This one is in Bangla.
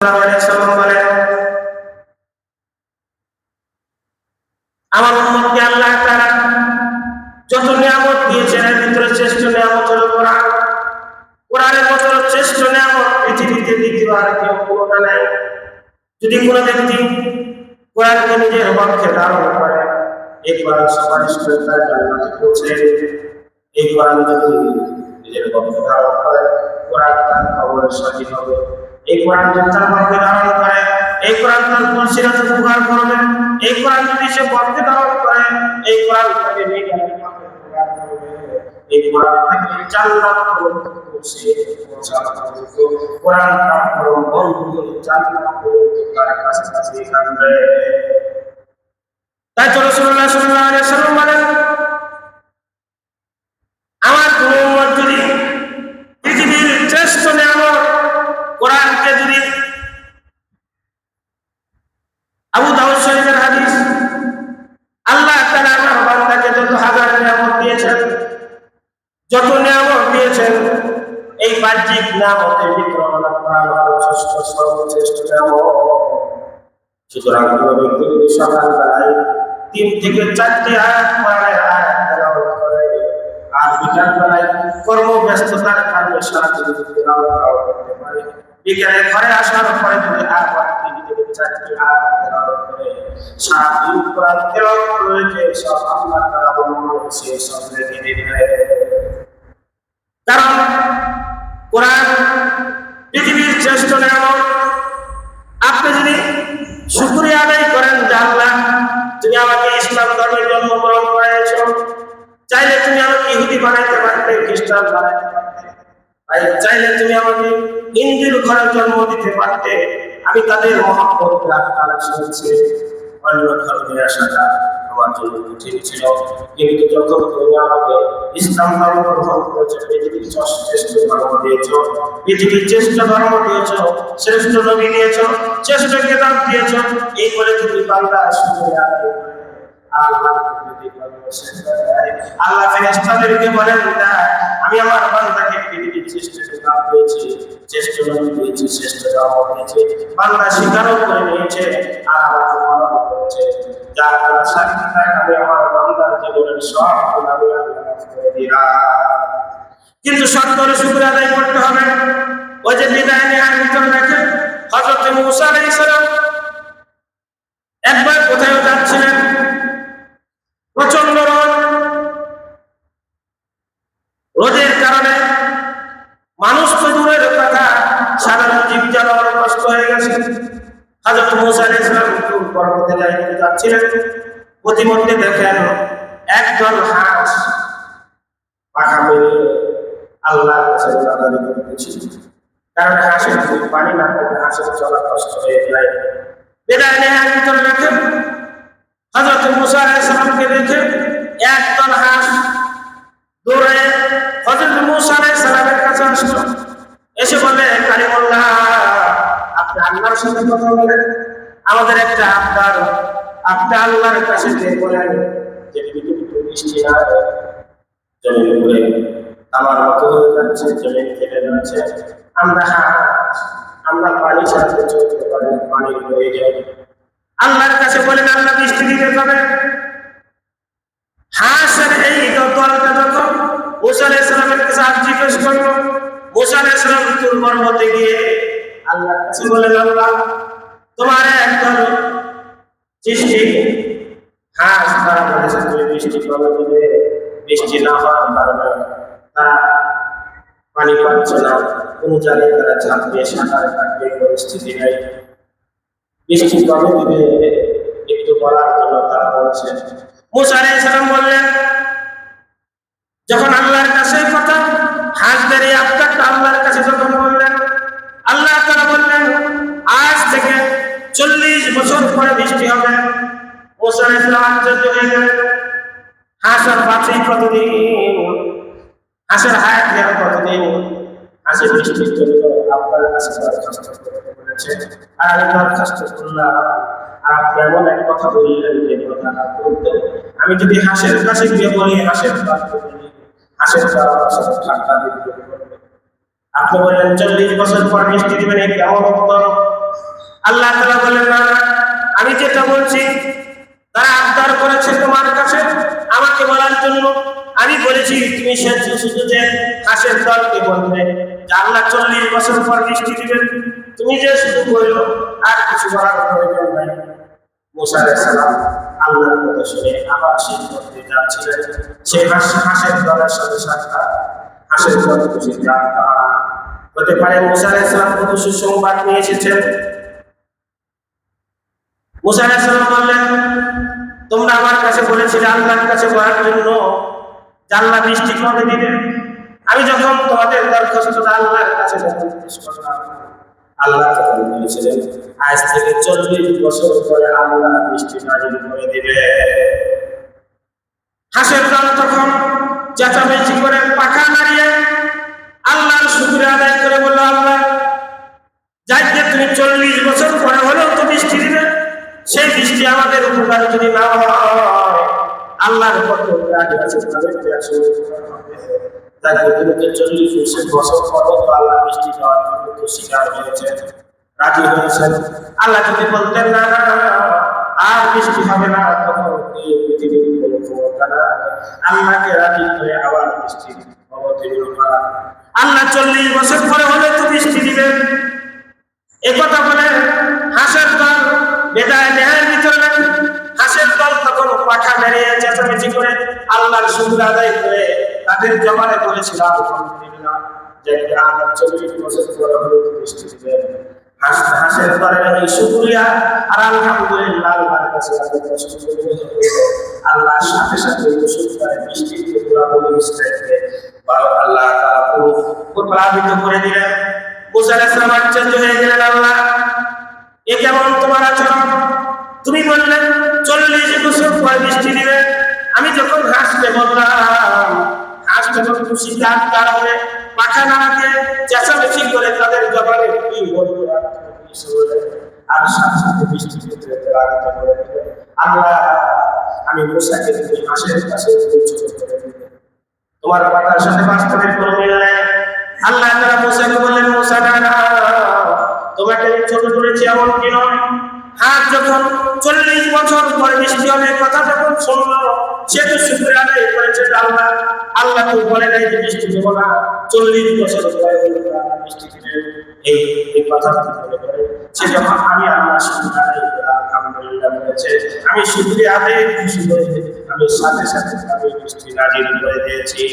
বলেন, আমার উম্মতকে আল্লাহ তাআলা যত নিয়ামত দিয়েছেন এর ভিতরে শ্রেষ্ঠ নিয়ামত হলো কোরআন। কোরআনের মতো শ্রেষ্ঠ নিয়ামত পৃথিবীতে দ্বিতীয় আর কেউ কোনোটা নাই। যদি কোনো ব্যক্তি কোরআনকে নিজের পক্ষে ধারণ করে, এই কোরআন সুপারিশ করে তার জান্নাতে পৌঁছে। এই কোরআন যদি নিজের পক্ষে ধারণ করে, কোরআন তার কবরের সাথী হবে। এই কোরআন যদি তার পক্ষে ধারণ করে, এই কোরআন তার মুসিবতে উপকার করবে। এই কোরআন যদি সে পক্ষে ধারণ করে, এই কোরআন তাকে নির্যাতন উপকার করবে। এই কোরআন তাকে জান্নাত পর্যন্ত পৌঁছাবে। কোরআন তার পরম বন্ধু, জান্নাত পর্যন্ত তার কাছাকাছি থাকবে। তাই তো রাসূলুল্লাহ সাল্লাল্লাহু আলাইহি ওয়াসাল্লাম বলেন, আমার কোন উম্মত যদি পৃথিবীর শ্রেষ্ঠ নিয়ামত কোরআনকে যদি, আবু দাউদ শরীফের হাদিস, আল্লাহ তাআলা আমার বান্দাকে যত হাজার নিয়ামত দিয়েছেন, যত নিয়ামত দিয়েছেন, এই বাহ্যিক নিয়ামতের ভিতরে আমরা কোরআন সর্বশ্রেষ্ঠ নিয়ামত। সুতরাং কোনো ব্যক্তি যদি সকালবেলায় 3 থেকে 4টি আয়াত কোরআনের আয়াত তেলাওয়াত করে, আর বিকালবেলায় কর্মব্যস্ততার কারণে সারাদিন তেলাওয়াত করতে পারে, বিকেলে ঘরে আসার পরে যদি আবার 3 থেকে 4টি আয়াত তেলাওয়াত করে, সারাদিন কোরআন তেলাওয়াত করে যে সব আল্লাহ তাআলা বলেছে সব রেখে দিবে। কারণ কোরআন পৃথিবীর শ্রেষ্ঠ নিয়ামত। আপনি যদি শুকরিয়া আদায় করেন যে আল্লাহ তুমি আমাকে ইসলাম ধর্মে জন্মগ্রহণ করাইছো, চাইলে তুমি আমাকে ইহুদি বানাইতে পারতে, খ্রিস্টান বানাইতে পারতে, চাইলে তুমি আমাকে হিন্দুর ঘরে জন্ম দিতে পারতে, আমি তাদের মহব্বত রাখতাম। শুনছি অন্য ধর্মে আসাটা আমার জন্য কঠিন ছিল, কিন্তু যখন তুমি আমাকে ইসলাম ধর্ম গ্রহণ করেছো, পৃথিবীর শ্রেষ্ঠ ধর্ম দিয়েছ, পৃথিবীর শ্রেষ্ঠ ধর্ম দিয়েছ, শ্রেষ্ঠ নবী দিয়েছ, শ্রেষ্ঠ কিতাব দিয়েছ, এই বলে তুমি বান্দা শুকরিয়া আদায় করে আল্লাহ ফেরেশতাদেরকে বলেন, আমি আমার বান্দাকে পৃথিবীর শ্রেষ্ঠ কিতাব দিয়েছি, শ্রেষ্ঠ নবী দিয়েছি, শ্রেষ্ঠ ধর্ম দিয়েছি। বান্দা স্বীকারও করে নিয়েছে আর আমাকে পালন করেছে, যার দ্বারা সাক্ষী থাকে আমি আমার বান্দার জীবনের সব গুনাহ আমি মাফ করে দিলাম। কিন্তু শর্ত হলো শুকরিয়া আদায় করতে হবে। ওই যে বিদায় নেওয়ার ভিতরে দেখেন হযরত মূসা আলাইহিস সালাম একবার কোথায় যাচ্ছিলেন, প্রচন্ড রোদ, রোদের কারণে মানুষ তো দূরের কথা, সাধারণ জীব জানোয়ার কষ্ট হয়ে গেছে। হযরত মূসা আলাইহিস সালাম পর্বতে যাচ্ছিলেন, প্রতিমধ্যে দেখেন একজন হাঁস পাখা মেলে আল্লাহর কাছে আদায় করতেছিল। কারণ হাঁসের পানি না পেলে হাঁসের চলা কষ্ট হয়ে যায়। বিদায় নেওয়ার ভিতরে দেখেন হযরত মূসা আলাইহিস সালামকে দেখে একদল হাঁস দৌড়ে হযরত মূসা আলাইহিস সালামের কাছে আসলো, এসে বলে, কালিমুল্লাহ, আপনি আল্লাহর সাথে কথা বলেন, আমাদের একটা আবদার, আপনি আল্লাহর কাছে যে বলেন যে পৃথিবীতে বৃষ্টি না হয়, জমির উপরে আমার মতো হয়ে যাচ্ছে, জমিন কেটে যাচ্ছে, আমরা হাঁস, আমরা পানি ছাড়তে চলতে পারি, পানি হয়ে যায়, আল্লাহর কাছে বলেন আল্লাহ বৃষ্টি দিতে হবে। হাঁসের এই দলটা যখন মূসা আলাইহিস সালামের কাছে আর্জি পেশ করলো, মূসা আলাইহিস সালাম তুর পর্বতে গিয়ে আল্লাহর কাছে বলেন, আল্লাহ তোমার একদল সৃষ্টি হাঁস, তারা বলেছে তুমি বৃষ্টি কবে দিবে, বৃষ্টি না হওয়ার কারণে তারা পানি পাচ্ছে না, কোন জায়গায় তারা চাপ দিয়ে সাঁতার কাটবে, পরিস্থিতি নেই, বৃষ্টি কবে দিবে একটু বলার জন্য তারা বলছে। মূসা আলাইহিস সালাম বললেন, যখন আল্লাহর কাছে কথা হাঁসদের এই আবদারটা আল্লাহর কাছে যখন বললেন, আল্লাহ তাআলা বললেন আজ থেকে 40 বছর পরে বৃষ্টি হবে। মূসা আলাইহিস সালাম আশ্চর্য হয়ে গেলেন, হাঁসের বাঁচে কতদিন, হাঁসের হায়াত দেওয়া কতদিন, হাঁসের বৃষ্টির জন্য আপনার কাছে দরখাস্ত করতে বলেছে, আর আমি দরখাস্ত করলাম, আর আপনি এমন এক কথা বললেন যে কথাটা বলতে আমি যদি হাঁসের কাছে গিয়ে বলি, হাঁসের হাঁসের ঠান্ডা বিদ্রোহ করবে। আপনি বললেন 40 বছর পর বৃষ্টি দিবেন, কেমন উত্তর? আল্লাহ তাআলা বলেন, না না, আমি যেটা বলছি তারা আবদার করেছে তোমার কাছে আমাকে বলার জন্য। আমি বলেছি তুমি শুধু যে হাঁসের দলকে বলবে যে আল্লাহ 40 বছর পর বৃষ্টি দিবেন, তুমি যে শুধু বললো, আর কিছু বলার প্রয়োজন নাই। মুসা আলাইহিস সালাম আল্লাহর কথা শুনে আবার সেই পথে যাচ্ছিলেন। সেই হাঁসের দলের সাথে সাক্ষাৎ, হাঁসের দল খুশি হতে পারে মুসা আলাইহিস সালাম কত সুসংবাদ নিয়ে এসেছেন। মুসা আলাইহিস সালাম বললেন, তোমরা আমার কাছে বলেছিলে আল্লাহর কাছে বলার জন্য যে আল্লাহ বৃষ্টি কবে দিবেন। আমি যখন তোমাদের দরখাস্তটা আল্লাহর কাছে পেশ করলাম, আল্লাহ তখন বলেছিলেন আজ থেকে 40 বছর পরে আল্লাহ বৃষ্টি নাযিল করে দিবে। হাঁসের দল তখন চেঁচামেচি করে পাখা নাড়িয়ে আল্লাহর শুকরিয়া আদায় করে বলল, আল্লাহ যাইতে তুমি 40 বছর পরে হলেও তো বৃষ্টি দিবে। সেই বৃষ্টি আমাদের উপকার যদি না হয়, আল্লাহর কত রাজি আছে তাদেরকে আসলে তাকে তুমি 40 বছর পরে তো আল্লাহ বৃষ্টি দেওয়ার জন্য তো স্বীকার হয়েছে, রাজি হয়েছেন। আল্লাহ যদি বলতেন না না আর বৃষ্টি হবে না, তখন এই পৃথিবীর কোনো ক্ষমতা না আল্লাহকে রাজি করে আবার বৃষ্টি অবতীর্ণ করা। আল্লাহ 40 বছর পরে হলে তো বৃষ্টি দিবেন। একথা বলে হাঁসের দল বেদায় নেহার ভিতরে লাগে। হাঁসের দল তখন পাখা মেরিয়ে চেঁচামেচি করে আল্লাহর শুকর আদায় করে তাদের জবানে বলেছিল, আলহামদুলিল্লাহ যে আল্লাহ 40 বছর পরে হলে তো বৃষ্টি দিবেন। হাঁসের দলের এই শুকরিয়া আর আলহামদুলিল্লাহ আল্লাহর কাছে আল্লাহর সাথে সাথে বৃষ্টি আল্লাহ তাআলা প্রভাবিত করে দিলেন। মুসা আলাইহিস সালাম আশ্চর্য হয়ে গেলেন, আল্লাহ এ কেমন তোমার আচরণ? তুমি বললেন 40 বছর পর বৃষ্টি দিবে। আমি যখন হাঁসকে বললাম, হাঁস যখন খুশি তার হয়ে পাখা নাড়াতে চেঁচামেচি করে তাদের জবানে কি বলবো আর সাথে সাথে বৃষ্টি দিতে আরম্ভ করে দিল। আল্লাহ আমি মুসাকে তুমি হাঁসের কাছে ছোট করে দিলে, তোমার কথার সাথে বাস্তবের কোনো মিল নেই। আল্লাহ তাআলা মুসাকে বললেন, মুসা না, তোমাকে ছোট করেছি এমন কি নয়। হাত যখন 40 বছর পরে বৃষ্টি হবে কথা যখন শুনলো, সে তো শুকরিয়া আদায় করেছে। আল্লাহ আল্লাহ তো বলে নাই যে বৃষ্টি দেবো না, 40 বছর পরে বৃষ্টি দিবে। এই কথা মনে করে সে যখন আমি আল্লাহ শুকরিয়া আদায় করে আলহামদুলিল্লাহ বলেছে, আমি শুকরিয়া আদায় খুশি হয়ে আমি সাথে সাথে আমি বৃষ্টি নাযিল করে দিয়েছি।